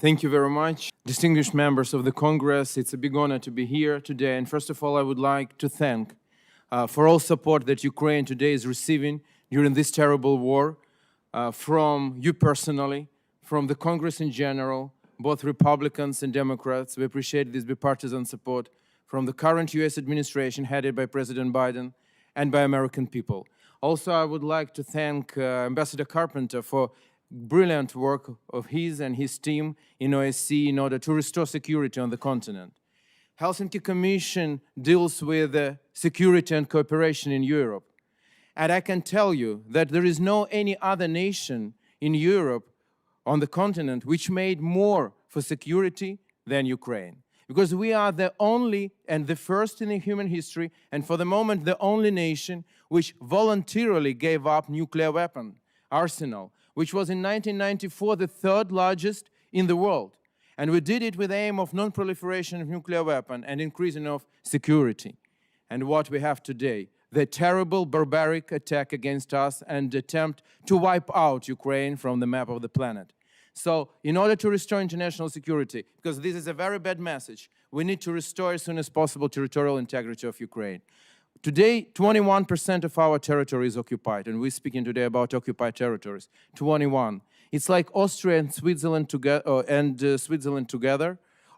Thank you very much. Distinguished members of the Congress, it's a big honor to be here today. And first of all, I would like to thank for all support that Ukraine today is receiving during this terrible war from you personally, from the Congress in general, both Republicans and Democrats. We appreciate this bipartisan support from the current US administration headed by President Biden and by American people. Also, I would like to thank Ambassador Carpenter for brilliant work of his and his team in OSCE in order to restore security on the continent. Helsinki Commission deals with security and cooperation in Europe. And I can tell you that there is no any other nation in Europe on the continent which made more for security than Ukraine. Because we are the only and the first in human history, and for the moment the only nation which voluntarily gave up nuclear weapon arsenal, which was in 1994 the third largest in the world. And we did it with the aim of non-proliferation of nuclear weapon and increasing of security. And what we have today, the terrible barbaric attack against us and attempt to wipe out Ukraine from the map of the planet. So in order to restore international security, because this is a very bad message, we need to restore as soon as possible territorial integrity of Ukraine. Today, 21% of our territory is occupied, and we're speaking today about occupied territories. 21. It's like Austria and Switzerland together,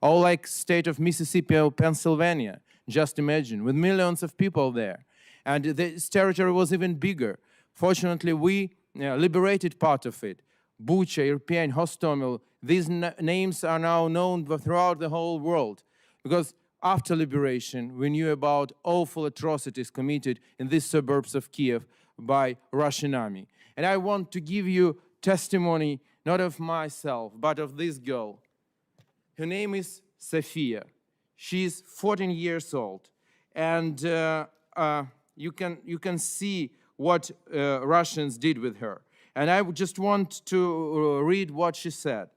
or like state of Mississippi or Pennsylvania. Just imagine, with millions of people there. And this territory was even bigger. Fortunately, we liberated part of it. Bуче, European, Hostomel, these names are now known throughout the whole world. Because after liberation, we knew about awful atrocities committed in these suburbs of Kiev by Russian army. And I want to give you testimony, not of myself, but of this girl. Her name is Sofia. She's 14 years old. And you can see what Russians did with her. And I just want to read what she said.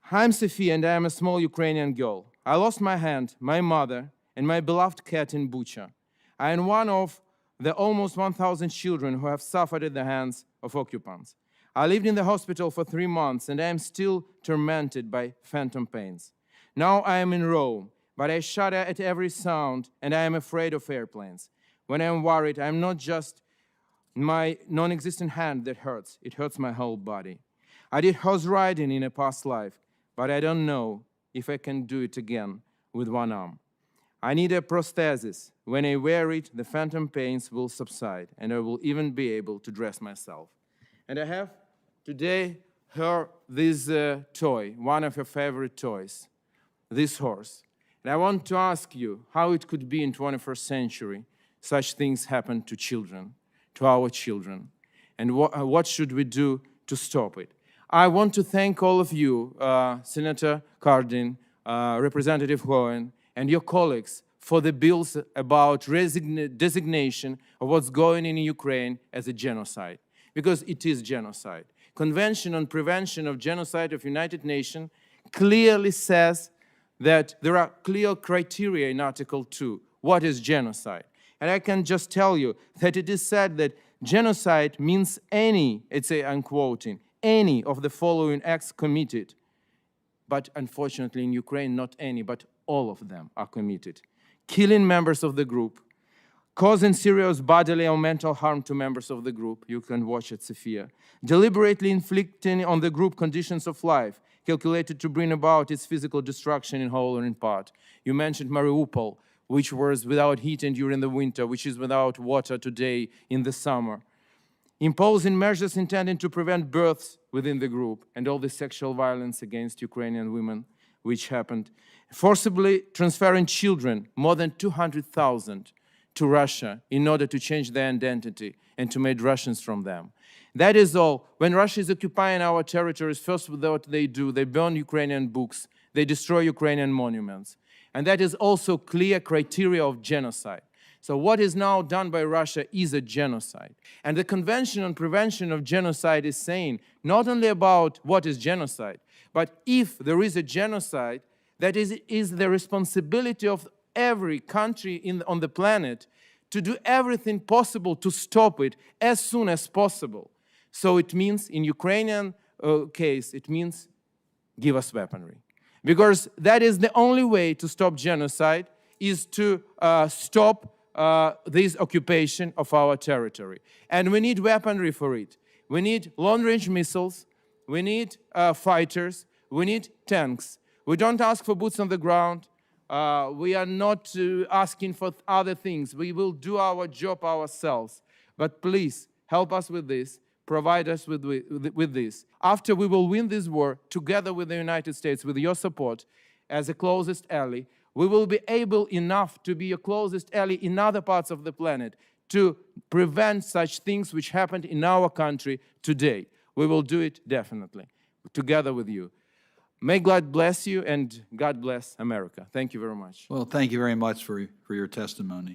I'm Sofia, and I am a small Ukrainian girl. I lost my hand, my mother, and my beloved cat in Bуче. I am one of the almost 1,000 children who have suffered at the hands of occupants. I lived in the hospital for 3 months, and I am still tormented by phantom pains. Now I am in Rome, but I shudder at every sound, and I am afraid of airplanes. When I am worried, I am not just my non-existent hand that hurts. It hurts my whole body. I did horse riding in a past life, but I don't know if I can do it again with one arm. I need a prosthesis. When I wear it, the phantom pains will subside, and I will even be able to dress myself. And I have today this toy, one of her favorite toys, this horse. And I want to ask you how it could be in 21st century such things happen to children, to our children, and what should we do to stop it? I want to thank all of you, Senator Cardin, Representative Hohen, and your colleagues for the bills about designation of what's going on in Ukraine as a genocide, because it is genocide. Convention on Prevention of Genocide of United Nations clearly says that there are clear criteria in Article 2. What is genocide? And I can just tell you that it is said that genocide means any, I'm quoting, any of the following acts committed. But unfortunately in Ukraine, not any, but all of them are committed. Killing members of the group, causing serious bodily or mental harm to members of the group, you can watch it, Sophia, deliberately inflicting on the group conditions of life, calculated to bring about its physical destruction in whole or in part. You mentioned Mariupol, which was without heating during the winter, which is without water today in the summer. Imposing measures intended to prevent births within the group and all the sexual violence against Ukrainian women, which happened. Forcibly transferring children, more than 200,000, to Russia in order to change their identity and to make Russians from them. That is all. When Russia is occupying our territories, first what they do, they burn Ukrainian books, they destroy Ukrainian monuments. And that is also clear criteria of genocide. So what is now done by Russia is a genocide. And the Convention on Prevention of Genocide is saying not only about what is genocide, but if there is a genocide, that is the responsibility of every country on the planet to do everything possible to stop it as soon as possible. So it means, in Ukrainian case, it means give us weaponry. Because that is the only way to stop genocide, is to stop this occupation of our territory. And we need weaponry for it. We need long-range missiles, we need fighters, we need tanks. We don't ask for boots on the ground. We are not asking for other things. We will do our job ourselves. But please, help us with this. Provide us with this. After we will win this war, together with the United States, with your support, as a closest ally, we will be able enough to be your closest ally in other parts of the planet to prevent such things which happened in our country today. We will do it definitely, together with you. May God bless you, and God bless America. Thank you very much. Well, thank you very much for your testimony.